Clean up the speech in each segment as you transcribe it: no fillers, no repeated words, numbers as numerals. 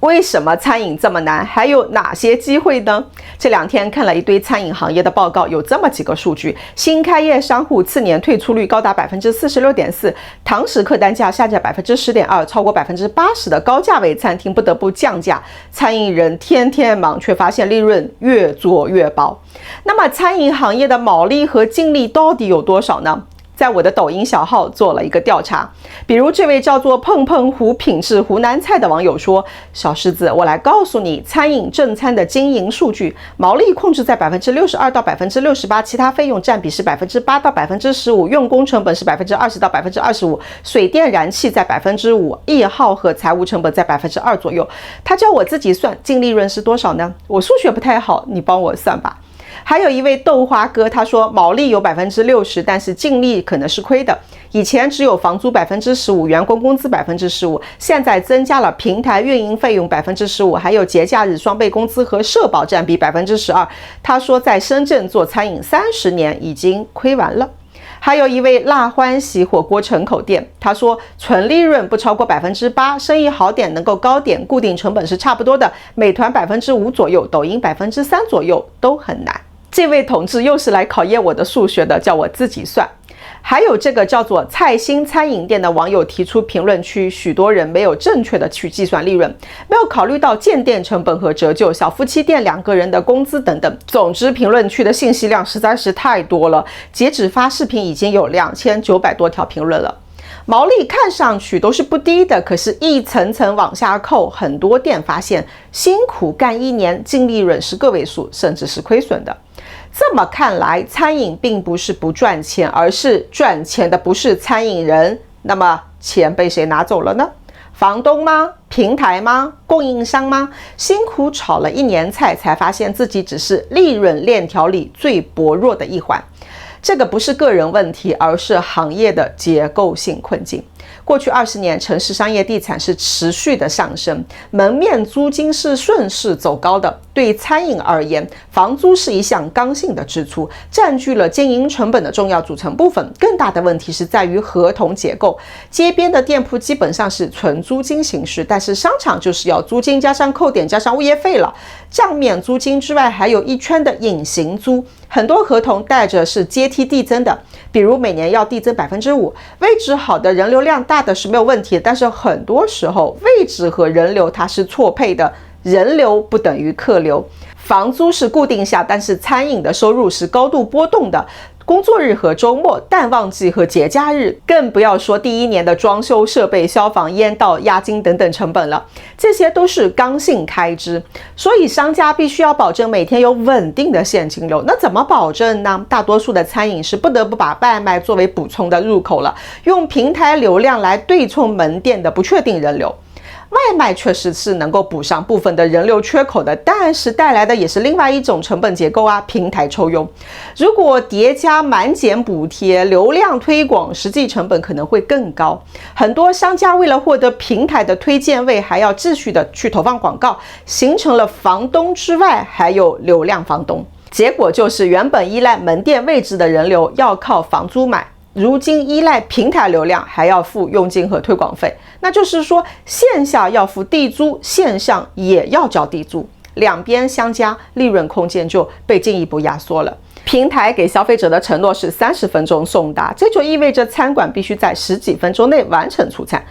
为什么餐饮这么难？还有哪些机会呢？这2天看了一堆餐饮行业的报告，有这么几个数据：新开业商户次年退出率高达 46.4%， 堂食客单价下降 10.2%， 超过 80% 的高价位餐厅不得不降价，餐饮人天天忙，却发现利润越做越薄。那么餐饮行业的毛利和净利到底有多少呢？在我的抖音小号做了一个调查，比如这位叫做碰碰胡品质湖南菜的网友说：小狮子，我来告诉你餐饮正餐的经营数据，毛利控制在 62% 到 68%， 其他费用占比是 8% 到 15%， 用工成本是 20% 到 25%， 水电燃气在 5%， 业耗和财务成本在 2% 左右。他叫我自己算净利润是多少呢？我数学不太好，你帮我算吧。还有一位豆花哥，他说毛利有 60%， 但是净利可能是亏的。以前只有房租 15%， 员工工资 15%， 现在增加了平台运营费用 15%， 还有节假日双倍工资和社保占比 12%。他说在深圳做餐饮30年已经亏完了。还有一位辣欢喜火锅城口店，他说纯利润不超过 8%， 生意好点能够高点，固定成本是差不多的，美团 5% 左右，抖音 3% 左右都很难。这位同志又是来考验我的数学的，叫我自己算。还有这个叫做菜心餐饮店的网友提出评论区，许多人没有正确的去计算利润，没有考虑到建店成本和折旧，小夫妻店2个人的工资等等。总之评论区的信息量实在是太多了，截止发视频已经有2900多条评论了。毛利看上去都是不低的，可是一层层往下扣，很多店发现辛苦干1年，净利润是个位数，甚至是亏损的。这么看来，餐饮并不是不赚钱，而是赚钱的不是餐饮人。那么钱被谁拿走了呢？房东吗？平台吗？供应商吗？辛苦炒了1年菜，才发现自己只是利润链条里最薄弱的一环。这个不是个人问题，而是行业的结构性困境。过去20年，城市商业地产是持续的上升，门面租金是顺势走高的。对餐饮而言，房租是一项刚性的支出，占据了经营成本的重要组成部分。更大的问题是在于合同结构，街边的店铺基本上是纯租金形式，但是商场就是要租金加上扣点加上物业费了。账面租金之外，还有一圈的隐形租，很多合同带着是阶梯递增的，比如每年要递增 5%， 位置好的人流量大的是没有问题，但是很多时候位置和人流它是错配的，人流不等于客流。房租是固定下，但是餐饮的收入是高度波动的，工作日和周末、淡旺季和节假日，更不要说第1年的装修、设备、消防、烟道、押金等等成本了，这些都是刚性开支。所以商家必须要保证每天有稳定的现金流。那怎么保证呢？大多数的餐饮是不得不把外卖作为补充的入口了，用平台流量来对冲门店的不确定人流。外卖确实是能够补上部分的人流缺口的，但是带来的也是另外一种成本结构啊，平台抽佣。如果叠加满减补贴、流量推广，实际成本可能会更高。很多商家为了获得平台的推荐位，还要继续的去投放广告，形成了房东之外还有流量房东。结果就是原本依赖门店位置的人流要靠房租买，如今依赖平台流量还要付佣金和推广费，那就是说线下要付地租，线上也要交地租，两边相加，利润空间就被进一步压缩了。平台给消费者的承诺是30分钟送达，这就意味着餐馆必须在10几分钟内完成出餐。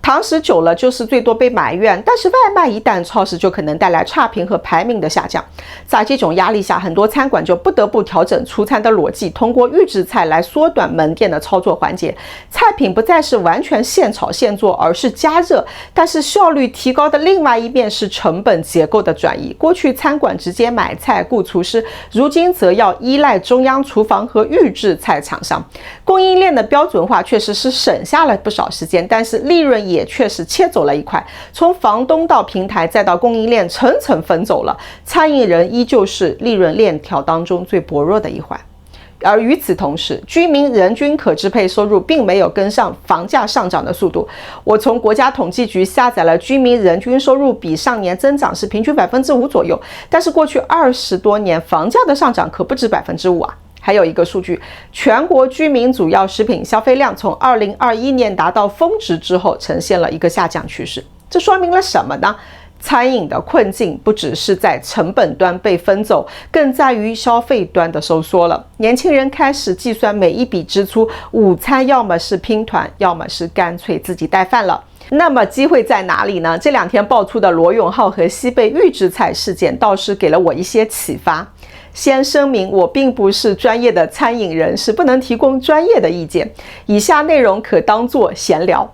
堂食久了就是最多被埋怨，但是外卖一旦超时就可能带来差评和排名的下降。在这种压力下，很多餐馆就不得不调整出餐的逻辑，通过预制菜来缩短门店的操作环节。菜品不再是完全现炒现做，而是加热，但是效率提高的另外一面是成本结构的转移。过去餐馆直接买菜雇厨师，如今则要依赖中央厨房和预制菜厂商。供应链的标准化确实是省下了不少时间，但是利润也确实切走了一块，从房东到平台再到供应链层层分走了，餐饮人依旧是利润链条当中最薄弱的一环。而与此同时，居民人均可支配收入并没有跟上房价上涨的速度。我从国家统计局下载了居民人均收入比上年增长是平均 5% 左右，但是过去20多年房价的上涨可不止 5% 啊。还有一个数据，全国居民主要食品消费量从2021年达到峰值之后，呈现了一个下降趋势。这说明了什么呢？餐饮的困境不只是在成本端被分走，更在于消费端的收缩了。年轻人开始计算每一笔支出，午餐要么是拼团，要么是干脆自己带饭了。那么机会在哪里呢？这2天爆出的罗永浩和西贝预制菜事件倒是给了我一些启发。先声明，我并不是专业的餐饮人士，不能提供专业的意见。以下内容可当作闲聊。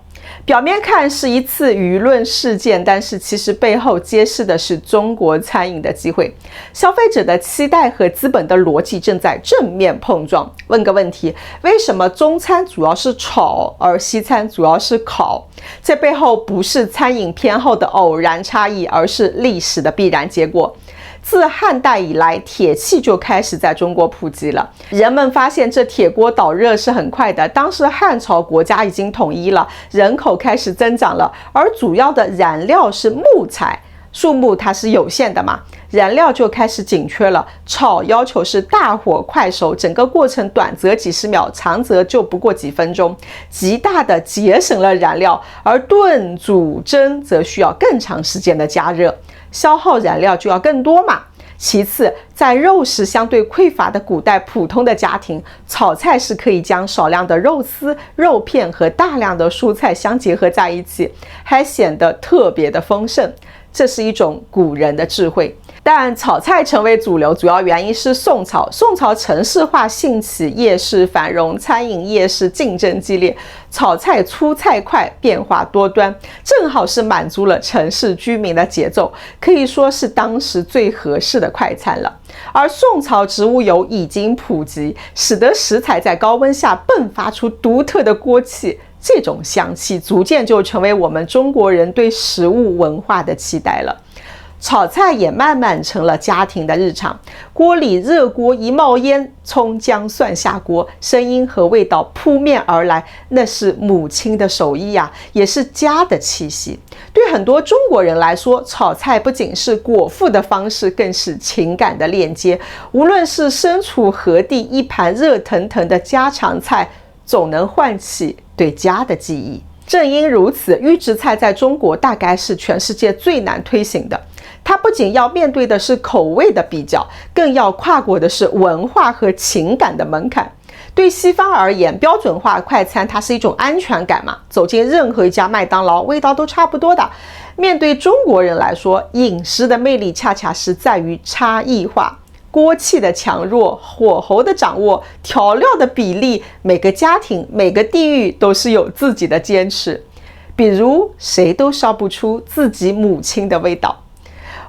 表面看是一次舆论事件，但是其实背后揭示的是中国餐饮的机会。消费者的期待和资本的逻辑正在正面碰撞。问个问题，为什么中餐主要是炒，而西餐主要是烤？这背后不是餐饮偏好的偶然差异，而是历史的必然结果。自汉代以来，铁器就开始在中国普及了。人们发现这铁锅导热是很快的。当时汉朝国家已经统一了，人口开始增长了，而主要的燃料是木材，树木它是有限的嘛，燃料就开始紧缺了。炒要求是大火快熟，整个过程短则几十秒，长则就不过几分钟，极大的节省了燃料。而炖、煮、蒸则需要更长时间的加热，消耗燃料就要更多嘛。其次，在肉食相对匮乏的古代普通的家庭，炒菜是可以将少量的肉丝、肉片和大量的蔬菜相结合在一起，还显得特别的丰盛。这是一种古人的智慧。但炒菜成为主流，主要原因是宋朝。宋朝城市化兴起，夜市繁荣，餐饮业是竞争激烈，炒菜出菜快，变化多端，正好是满足了城市居民的节奏，可以说是当时最合适的快餐了。而宋朝植物油已经普及，使得食材在高温下迸发出独特的锅气，这种香气逐渐就成为我们中国人对食物文化的期待了。炒菜也慢慢成了家庭的日常，锅里热锅一冒烟，葱姜蒜下锅，声音和味道扑面而来，那是母亲的手艺呀，也是家的气息。对很多中国人来说，炒菜不仅是果腹的方式，更是情感的链接。无论是身处何地，一盘热腾腾的家常菜，总能唤起对家的记忆。正因如此，预制菜在中国大概是全世界最难推行的。它不仅要面对的是口味的比较，更要跨过的是文化和情感的门槛。对西方而言，标准化快餐它是一种安全感嘛，走进任何一家麦当劳，味道都差不多的。面对中国人来说，饮食的魅力恰恰是在于差异化。锅气的强弱，火候的掌握，调料的比例，每个家庭、每个地域都是有自己的坚持。比如，谁都烧不出自己母亲的味道。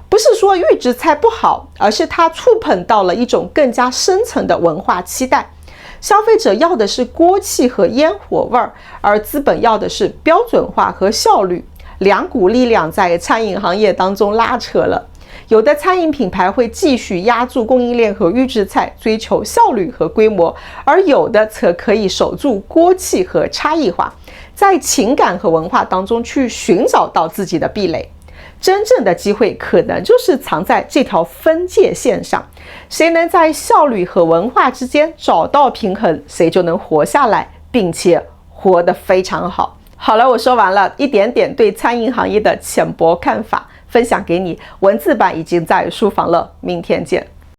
不是说预制菜不好，而是它触碰到了一种更加深层的文化期待。消费者要的是锅气和烟火味儿，而资本要的是标准化和效率。两股力量在餐饮行业当中拉扯了。有的餐饮品牌会继续压住供应链和预制菜，追求效率和规模，而有的则可以守住锅气和差异化，在情感和文化当中去寻找到自己的壁垒。真正的机会可能就是藏在这条分界线上，谁能在效率和文化之间找到平衡，谁就能活下来，并且活得非常好。好了，我说完了，一点点对餐饮行业的浅薄看法分享给你，文字版已经在书房了，明天见。